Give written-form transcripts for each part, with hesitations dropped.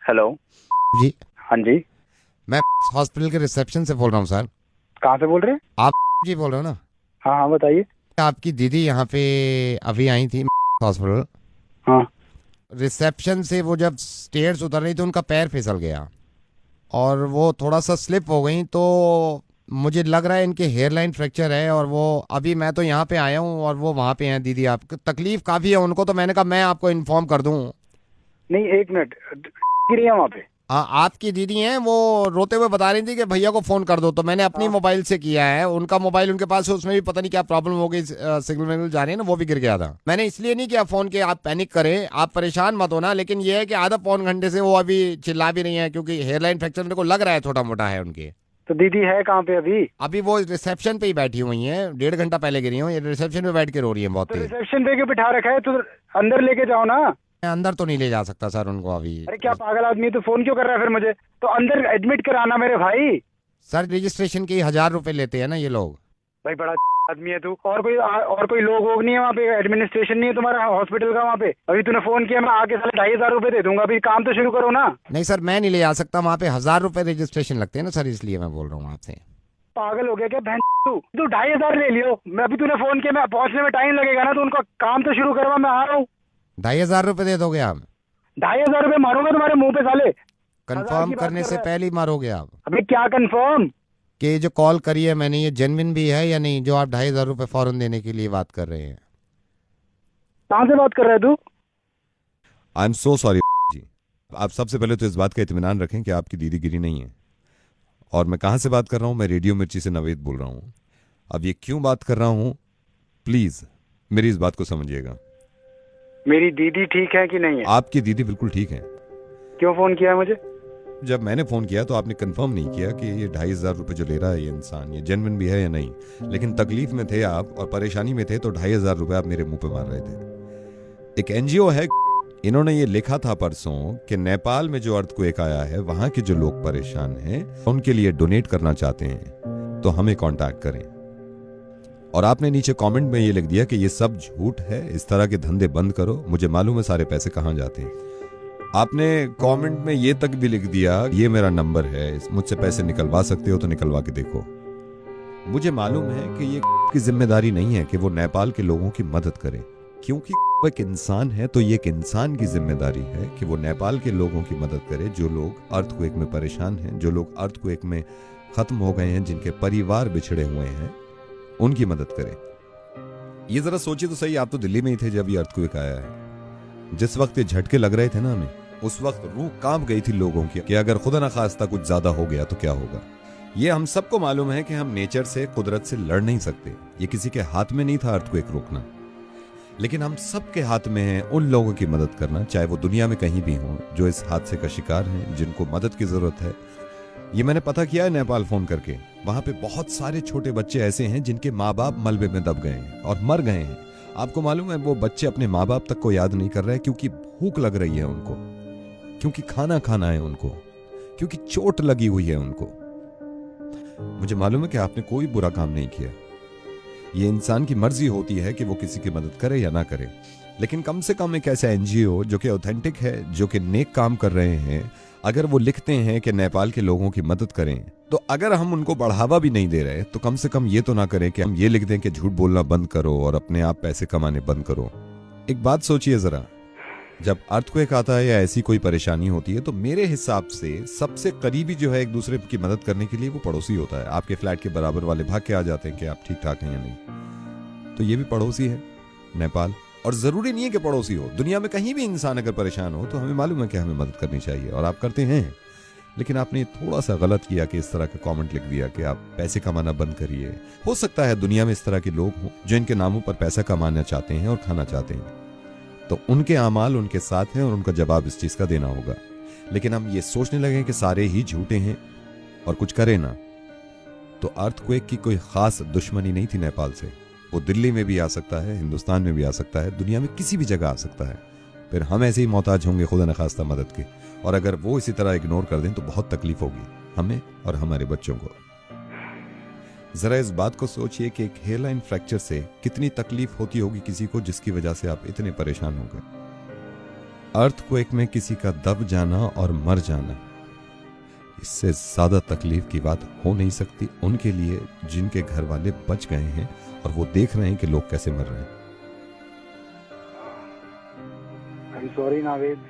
Hello. जी, हाँ जी। मैं hospital के रिसेप्शन से बोल रहा हूँ सर। कहाँ से बोल रहे हैं? आप जी बोल रहे हो ना? हाँ हाँ, बताइए। आपकी दीदी यहाँ पे अभी आई थी हॉस्पिटल। हाँ। रिसेप्शन से वो जब स्टेयर्स उतर रही तो उनका पैर फिसल गया और वो थोड़ा सा स्लिप हो गई, तो मुझे लग रहा है इनके हेयर लाइन फ्रैक्चर है। और वो अभी मैं तो यहाँ पे आया हूँ और वो वहाँ पे हैं दीदी। आपको तकलीफ काफ़ी है उनको, तो मैंने कहा मैं आपको इन्फॉर्म कर दूँ। नहीं, एक मिनट। गिरी है वहाँ पे? आपकी दीदी हैं, वो रोते हुए बता रही थी कि भैया को फोन कर दो, तो मैंने अपनी हाँ। मोबाइल से किया है। उनका मोबाइल उनके पास है, उसमें भी पता नहीं क्या प्रॉब्लम हो गई, सिग्नल विग्नल जा रही है ना, वो भी गिर गया था। मैंने इसलिए नहीं किया फोन के आप पैनिक करें, आप परेशान मत होना। लेकिन ये है कि आधा पौन घंटे से वो अभी चिल्ला भी रही है, क्योंकि हेयरलाइन फ्रैक्चर मेरे को लग रहा है छोटा मोटा है उनके। तो दीदी है कहाँ पे अभी? अभी वो रिसेप्शन पे ही बैठी हुई हैं, 1.5 घंटा पहले गिरी हूँ, ये रिसेप्शन पे बैठ के रो रही है बहुत तो तेज। रिसेप्शन पे क्यों बिठा रखा है? तो अंदर लेके जाओ ना। मैं अंदर तो नहीं ले जा सकता सर उनको अभी। अरे क्या पागल आदमी है, तो फोन क्यों कर रहा है फिर मुझे? तो अंदर एडमिट कराना मेरे भाई। सर रजिस्ट्रेशन के 1,000 रुपए लेते हैं ना ये लोग। भाई बड़ा आदमी है तू। और कोई लोग वोग नहीं है वहाँ पे? एडमिनिस्ट्रेशन नहीं है तुम्हारा हॉस्पिटल का वहाँ पे? अभी तूने फोन किया, मैं आके साले 2,500 रुपए दे दूंगा। अभी काम तो शुरू करो ना। नहीं सर, मैं नहीं ले जा सकता वहाँ पे, 1,000 रुपए रजिस्ट्रेशन लगते हैं ना सर, इसलिए मैं बोल रहा हूँ आपसे। पागल हो गया क्या बहन? तू 2,500 ले लियो। मैं अभी तूने फोन किया, मैं पहुंचने में टाइम लगेगा ना, तो उनका काम तो शुरू करवा, मैं आ रहा हूँ। 2,500 रुपए दे दोगे आप? 2,500 रुपए मारूंगा तुम्हारे मुंह पे साले। हजार कंफर्म की बात करने कर से रहा है। पहले ही मारोगे आप? अबे क्या कंफर्म? कि ये जो कॉल करी है मैंने, ये जेन्युइन भी है या नहीं, जो आप 2,500 रुपए फौरन देने के लिए बात कर रहे हैं? कहाँ से बात कर रहा है तू? आई एम सो सॉरी जी। आप सबसे पहले तो इस बात का इत्मीनान रखें कि आपकी दीदी गिरी नहीं है। और मैं कहाँ से बात कर रहा हूँ? मैं रेडियो मिर्ची से नवेद बोल रहा हूँ। अब ये क्यों बात कर रहा हूँ, प्लीज़ मेरी इस बात को समझिएगा। मेरी दीदी ठीक है कि नहीं है? आपकी दीदी बिल्कुल ठीक है। क्यों फोन किया है मुझे? जब मैंने फ़ोन किया तो आपने कंफर्म नहीं किया कि ये 2,500 रुपये जो ले रहा है ये इंसान, ये जेन्युइन भी है या नहीं। लेकिन तकलीफ में थे आप और परेशानी में थे, तो 2,500 रुपये आप मेरे मुंह पे मार रहे थे। एक एनजीओ है, इन्होंने ये लिखा था परसों कि नेपाल में जो अर्थक्वेक आया है, वहां के जो लोग परेशान हैं उनके लिए डोनेट करना चाहते हैं, तो हमें कांटेक्ट करें। और आपने नीचे कमेंट में ये लिख दिया कि ये सब झूठ है, इस तरह के धंधे बंद करो, मुझे मालूम है सारे पैसे कहाँ जाते हैं। आपने कमेंट में ये तक भी लिख दिया, ये मेरा नंबर है, मुझसे पैसे निकलवा सकते हो तो निकलवा के देखो। मुझे मालूम है कि ये की जिम्मेदारी नहीं है कि वो नेपाल के लोगों की मदद करे, क्योंकि वो एक इंसान है, तो ये एक इंसान की जिम्मेदारी है कि वो नेपाल के लोगों की मदद करे, जो लोग अर्थक्वेक में परेशान हैं, जो लोग अर्थक्वेक में खत्म हो गए हैं, जिनके परिवार बिछड़े हुए हैं, उनकी मदद करे। ये जरा सोचिए तो सही, आप तो दिल्ली में ही थे जब ये अर्थक्वेक आया है। जिस वक्त ये झटके लग रहे थे ना हमें, उस वक्त रूह कांप गई थी लोगों की कि अगर खुदा ना खास्ता कुछ ज्यादा हो गया तो क्या होगा। ये हम सबको मालूम है कि हम नेचर से, कुदरत से लड़ नहीं सकते, ये किसी के हाथ में नहीं था अर्थक्वेक रोकना। लेकिन हम सबके हाथ में है उन लोगों की मदद करना, चाहे वो दुनिया में कहीं भी हों, जो इस हादसे का शिकार हैं, जिनको मदद की जरूरत है। ये मैंने पता किया है नेपाल फोन करके, वहां पे बहुत सारे छोटे बच्चे ऐसे हैं जिनके माँ बाप मलबे में दब गए हैं और मर गए हैं। आपको मालूम है वो बच्चे अपने माँ बाप तक को याद नहीं कर रहे, क्योंकि भूख लग रही है उनको, क्योंकि खाना खाना है उनको, क्योंकि चोट लगी हुई है उनको। मुझे मालूम है कि आपने कोई बुरा काम नहीं किया, ये इंसान की मर्जी होती है कि वो किसी की मदद करे या ना करे। लेकिन कम से कम एक ऐसा एनजीओ जो कि ऑथेंटिक है, जो कि नेक काम कर रहे हैं, अगर वो लिखते हैं कि नेपाल के लोगों की मदद करें, तो अगर हम उनको बढ़ावा भी नहीं दे रहे, तो कम से कम ये तो ना करें कि हम ये लिख दें कि झूठ बोलना बंद करो और अपने आप पैसे कमाने बंद करो। एक बात सोचिए जरा, जब अर्थक्वेक आता है या ऐसी कोई परेशानी होती है, तो मेरे हिसाब से सबसे करीबी जो है एक दूसरे की मदद करने के लिए, वो पड़ोसी होता है। आपके फ्लैट के बराबर वाले भाग के आ जाते हैं कि आप ठीक ठाक हैं या नहीं। तो ये भी पड़ोसी है नेपाल, और जरूरी नहीं है कि पड़ोसी हो, दुनिया में कहीं भी इंसान अगर परेशान हो तो हमें मालूम है कि हमें मदद करनी चाहिए, और आप करते हैं। लेकिन आपने थोड़ा सा गलत किया कि इस तरह का कमेंट लिख दिया कि आप पैसे कमाना बंद करिए। हो सकता है दुनिया में इस तरह के लोग हों जो इनके नामों पर पैसा कमाना चाहते हैं और खाना चाहते हैं, तो उनके अमाल उनके साथ हैं और उनका जवाब इस चीज का देना होगा। लेकिन हम ये सोचने लगे कि सारे ही झूठे हैं और कुछ करें ना, तो अर्थक्वेक की कोई खास दुश्मनी नहीं थी नेपाल से। वो दिल्ली में भी आ सकता है, हिंदुस्तान में भी आ सकता है, दुनिया में किसी भी जगह आ सकता है। फिर हम ऐसे ही मोहताज होंगे खुदा न खास्ता मदद के, और अगर वो इसी तरह इग्नोर कर दें तो बहुत तकलीफ होगी हमें और हमारे बच्चों को। जरा इस बात को सोचिए कि एक हेयरलाइन फ्रैक्चर से कितनी तकलीफ होती होगी किसी को, जिसकी वजह से आप इतने परेशान हो गए। अर्थक्वेक में किसी का दब जाना और मर जाना, इससे ज्यादा तकलीफ की बात हो नहीं सकती उनके लिए जिनके घर वाले बच गए हैं और वो देख रहे हैं कि लोग कैसे मर रहे हैं। I am sorry Naved.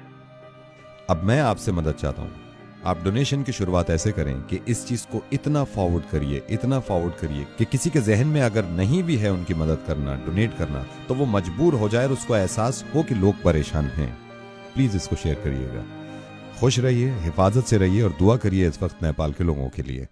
अब मैं आपसे मदद चाहता हूं, आप डोनेशन की शुरुआत ऐसे करें कि इस चीज को इतना फॉरवर्ड करिए कि किसी के जहन में अगर नहीं भी है उनकी मदद करना, डोनेट करना, तो वो मजबूर हो जाए और उसको एहसास हो कि लोग परेशान हैं। प्लीज इसको शेयर करिएगा। खुश रहिए, हिफाजत से रहिए और दुआ करिए इस वक्त नेपाल के लोगों के लिए।